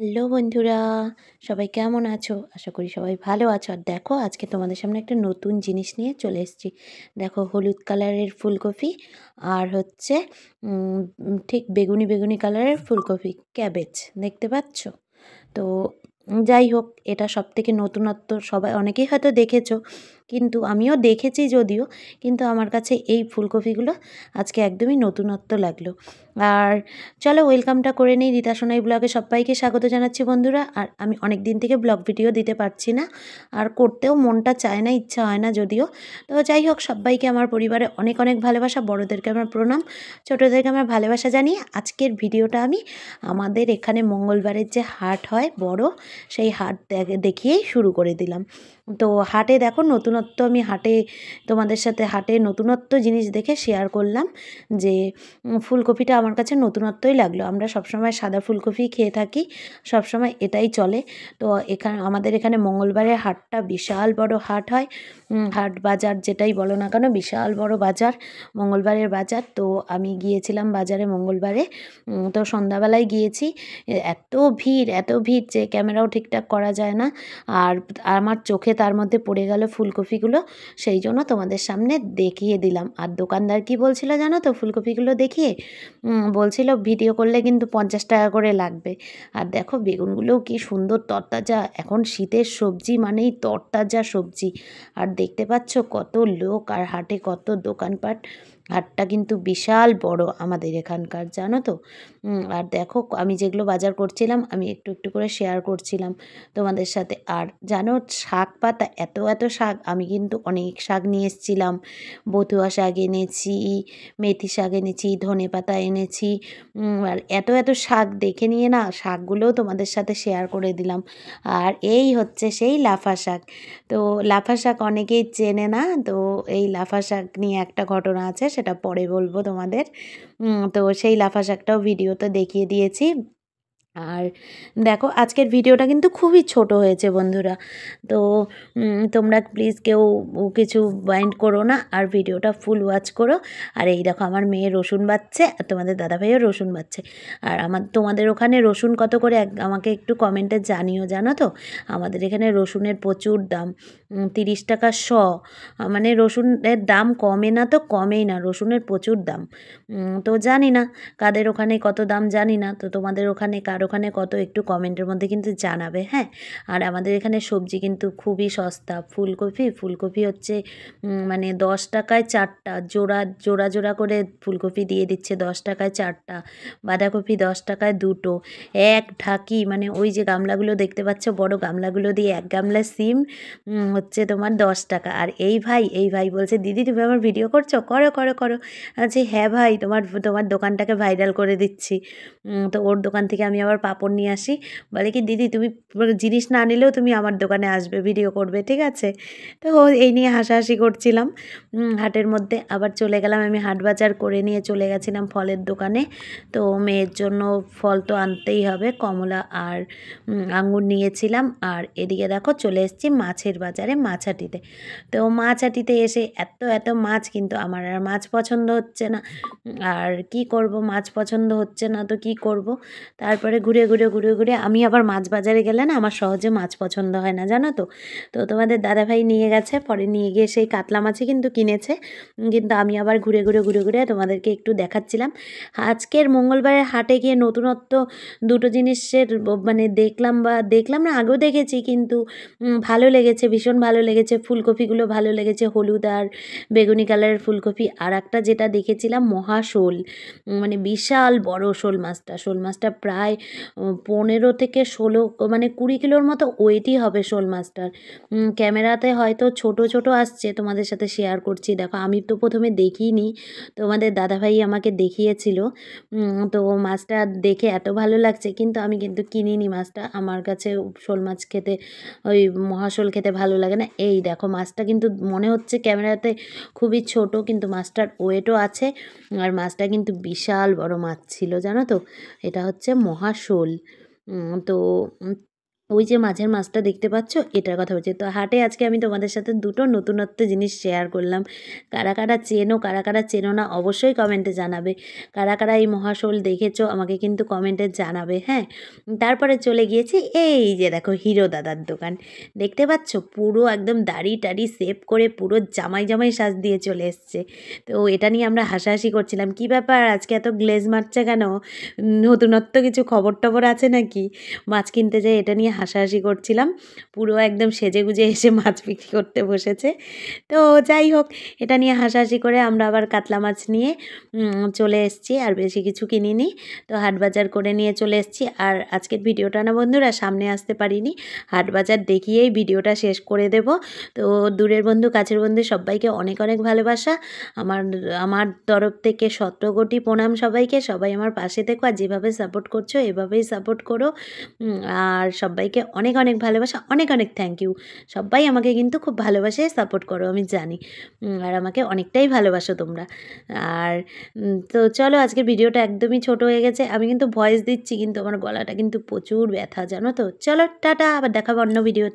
Hello বন্ধুরা, সবাই কেমন আছো? আশা করি সবাই ভালো আছো। আর দেখো আজকে তোমাদের সামনে একটা নতুন জিনিস নিয়ে চলে এসেছি। দেখো হলুদ কালারের ফুলকপি আর হচ্ছে ঠিক বেগুনি বেগুনি কালারের ফুলকপি, ক্যাবেজ দেখতে পাচ্ছ? তো যাই হোক, এটা সবথেকে নতুনত্ব, সবাই অনেকেই হয়তো দেখেছো, কিন্তু আমিও দেখেছি যদিও, কিন্তু আমার কাছে এই ফুলকপিগুলো আজকে একদমই নতুনত্ব লাগলো। আর চলো ওয়েলকামটা করে নিই। রীতা সোনাই ব্লগে সবাইকে স্বাগত জানাচ্ছি বন্ধুরা। আর আমি অনেক দিন থেকে ব্লগ ভিডিও দিতে পারছি না, আর করতেও মনটা চায় না, ইচ্ছা হয় না যদিও। তো যাই হোক, সবাইকে আমার পরিবারে অনেক অনেক ভালোবাসা, বড়োদেরকে আমার প্রণাম, ছোটোদেরকে আমার ভালোবাসা জানিয়ে আজকের ভিডিওটা আমি আমাদের এখানে মঙ্গলবারের যে হাট হয় বড়, সেই হাট দেখিয়েই শুরু করে দিলাম। তো হাটে দেখো নতুনত্ব, আমি হাটে তোমাদের সাথে হাটে নতুনত্ব জিনিস দেখে শেয়ার করলাম যে ফুলকপিটা আমার কাছে নতুনত্বই লাগলো। আমরা সবসময় সাদা ফুলকপি খেয়ে থাকি, সবসময় এটাই চলে। তো এখানে আমাদের এখানে মঙ্গলবারের হাটটা বিশাল বড় হাট হয়। হাট বাজার যেটাই বলো না কেন, বিশাল বড় বাজার, মঙ্গলবারের বাজার। তো আমি গিয়েছিলাম বাজারে মঙ্গলবারে। তো সন্ধ্যাবেলায় গিয়েছি, এত ভিড় যে ক্যামেরাও ঠিকঠাক করা যায় না। আর আমার চোখে তার মধ্যে পড়ে গেল ফুলকপিগুলো, সেই জন্য তোমাদের সামনে দেখিয়ে দিলাম। আর দোকানদার কি বলছিল জানো তো, ফুলকপিগুলো দেখিয়ে বলছিল ভিডিও করলে কিন্তু 50 টাকা করে লাগবে। আর দেখো বেগুনগুলোও কি সুন্দর তরতাজা, এখন শীতের সবজি মানেই তরতাজা সবজি। আর দেখতে পাচ্ছ কত লোক আর হাটে কত দোকানপাট। হাটটা কিন্তু বিশাল বড় আমাদের এখানকার, জানো তো। আর দেখো আমি যেগুলো বাজার করছিলাম আমি একটু একটু করে শেয়ার করছিলাম তোমাদের সাথে। আর জানো শাক পাতা, এত শাক, আমি কিন্তু অনেক শাক নিয়ে এসেছিলাম। বথুয়া শাক এনেছি, মেথি শাক এনেছি, ধনে পাতা এনেছি। আর এত শাক দেখে নিয়ে না শাকগুলোও তোমাদের সাথে শেয়ার করে দিলাম। আর এই হচ্ছে সেই লাফা শাক। তো লাফা শাক অনেকেই চেনে না, তো এই লাফা শাক নিয়ে একটা ঘটনা আছে, সেটা পরে বলবো তোমাদের। তো সেই লাফা শাকটাও ভিডিওতে দেখিয়ে দিয়েছি। আর দেখো আজকের ভিডিওটা কিন্তু খুবই ছোট হয়েছে বন্ধুরা। তো তোমরা প্লিজ কেউ কিছু মাইন্ড করো না, আর ভিডিওটা ফুল ওয়াচ করো। আর এই দেখো আমার মেয়ে রসুন বাচ্ছে, আর তোমাদের দাদাভাইও রসুন বাচ্ছে। আর তোমাদের ওখানে রসুন কত করে আমাকে একটু কমেন্টে জানিও, জানো তো। আমাদের এখানে রসুনের প্রচুর দাম, 30 টাকা শ। মানে রসুনের দাম কমে না তো কমেই না, রসুনের প্রচুর দাম। তো জানি না কাদের ওখানে কত দাম, জানি না। তো তোমাদের ওখানে কার ওখানে কত একটু কমেন্টের মধ্যে কিন্তু জানাবে, হ্যাঁ। আর আমাদের এখানে সবজি কিন্তু খুবই সস্তা। ফুলকপি হচ্ছে মানে 10 টাকায় 4টা, জোড়া করে ফুলকপি দিয়ে দিচ্ছে, 10 টাকায় 4টা। বাঁধাকপি 10 টাকায় 2টো। এক ঢাকি, মানে ওই যে গামলাগুলো দেখতে পাচ্ছ, বড় গামলাগুলো দিয়ে এক গামলা সিম হচ্ছে তোমার 10 টাকা। আর এই ভাই বলছে, দিদি তুমি আমার ভিডিও করছো, করো করো করো। আচ্ছা হ্যাঁ ভাই, তোমার দোকানটাকে ভাইরাল করে দিচ্ছি। তো ওর দোকান থেকে আমি আবার পাঁপড় নিয়ে আসি। বলে কি, দিদি তুমি জিনিস না নিলেও তুমি আমার দোকানে আসবে, ভিডিও করবে, ঠিক আছে। তো এই নিয়ে হাসাহাসি করছিলাম। হাটের মধ্যে আবার চলে গেলাম, আমি হাট বাজার করে নিয়ে চলে গেছিলাম ফলের দোকানে। তো মেয়ের জন্য ফল তো আনতেই হবে, কমলা আর আঙ্গুর নিয়েছিলাম। আর এদিকে দেখো চলে এসেছি মাছের বাজারে, মাছহাটিতে। তো মাছহাটিতে এসে এত মাছ, কিন্তু আমার আর মাছ পছন্দ হচ্ছে না। আর কি করব, মাছ পছন্দ হচ্ছে না তো কি করব। তারপরে ঘুরে আমি আবার মাছ বাজারে গেলে না আমার সহজে মাছ পছন্দ হয় না, জানো তো। তো তোমাদের দাদাভাই নিয়ে গেছে, পরে নিয়ে গিয়ে সেই কাতলা মাছই কিন্তু কিনেছে। কিন্তু আমি আবার ঘুরে তোমাদেরকে একটু দেখাচ্ছিলাম। আজকের মঙ্গলবারের হাটে গিয়ে নতুনত্ব দুটো জিনিসের মানে দেখলাম না, আগেও দেখেছি, কিন্তু ভালো লেগেছে, ভীষণ ভালো লেগেছে। ফুলকপিগুলো ভালো লেগেছে, হলুদ আর বেগুনি কালারের ফুলকপি। আর একটা যেটা দেখেছিলাম মহাশোল, মানে বিশাল বড় শোল মাছটা প্রায় 15 থেকে 16, মানে 20 কিলোর মতো ওয়েটই হবে শোল মাছটার। ক্যামেরাতে হয়তো ছোট আসছে, তোমাদের সাথে শেয়ার করছি। দেখো আমি তো প্রথমে দেখিনি, তোমাদের দাদাভাই আমাকে দেখিয়েছিল। তো মাছটা দেখে এত ভালো লাগছে, কিন্তু আমি কিন্তু কিনিনি মাছটা। আমার কাছে শোল মাছ খেতে, ওই মহাশোল খেতে ভালো লাগে না। এই দেখো মাছটা কিন্তু মনে হচ্ছে ক্যামেরাতে খুবই ছোট, কিন্তু মাছটার ওয়েটও আছে। আর মাছটা কিন্তু বিশাল বড় মাছ ছিল, জানো তো। এটা হচ্ছে মহাশোল। তো ওই যে মাঝের মাছটা দেখতে পাচ্ছ, এটার কথা বলছি। তো হাটে আজকে আমি তোমাদের সাথে দুটো নতুনত্ব জিনিস শেয়ার করলাম। কারা কারা চেনো, কারা কারা চেনো না অবশ্যই কমেন্টে জানাবে। কারা কারা এই মহাশোল দেখেছো আমাকে কিন্তু কমেন্টে জানাবে, হ্যাঁ? তারপরে চলে গিয়েছি এই যে দেখো হিরো দাদার দোকান। দেখতে পাচ্ছ পুরো একদম দাড়ি টাড়ি সেভ করে পুরো জামাই জামাই সাজ দিয়ে চলে এসছে। তো এটা নিয়ে আমরা হাসাহাসি করছিলাম, কী ব্যাপার আজকে এত গ্লেজ মারছে কেন? নতুনত্ব কিছু খবর টবর আছে নাকি? মাছ কিনতে যাই এটা নিয়ে হাসাহাসি করছিলাম। পুরো একদম সেজেগুজে এসে মাছ বিক্রি করতে বসেছে। তো যাই হোক, এটা নিয়ে হাসাহাসি করে আমরা আবার কাতলা মাছ নিয়ে চলে এসেছি, আর বেশি কিছু কিনিনি। তো হাট বাজার করে নিয়ে চলে এসেছি। আর আজকের ভিডিওটা না বন্ধুরা সামনে আসতে পারিনি, হাট বাজার দেখিয়েই ভিডিওটা শেষ করে দেব। তো দূরের বন্ধু কাছের বন্ধু সবাইকে অনেক অনেক ভালোবাসা। আমার আমার তরফ থেকে ১৭ কোটি প্রণাম সবাইকে। সবাই আমার পাশে থেকো, আর যেভাবে সাপোর্ট করছো এভাবেই সাপোর্ট করো। আর সবাইকে অনেক অনেক ভালোবাসা, অনেক অনেক থ্যাংক ইউ। সবাই আমাকে কিন্তু খুব ভালোবাসে, সাপোর্ট করো আমি জানি। আর আমাকে অনেকটাই ভালোবাসো তোমরা। আর তো চলো আজকের ভিডিওটা একদমই ছোট হয়ে গেছে। আমি কিন্তু ভয়েস দিচ্ছি কিন্তু আমার গলাটা কিন্তু প্রচুর ব্যথা জানো তো। চলো টাটা, আবার দেখাবো অন্য ভিডিও।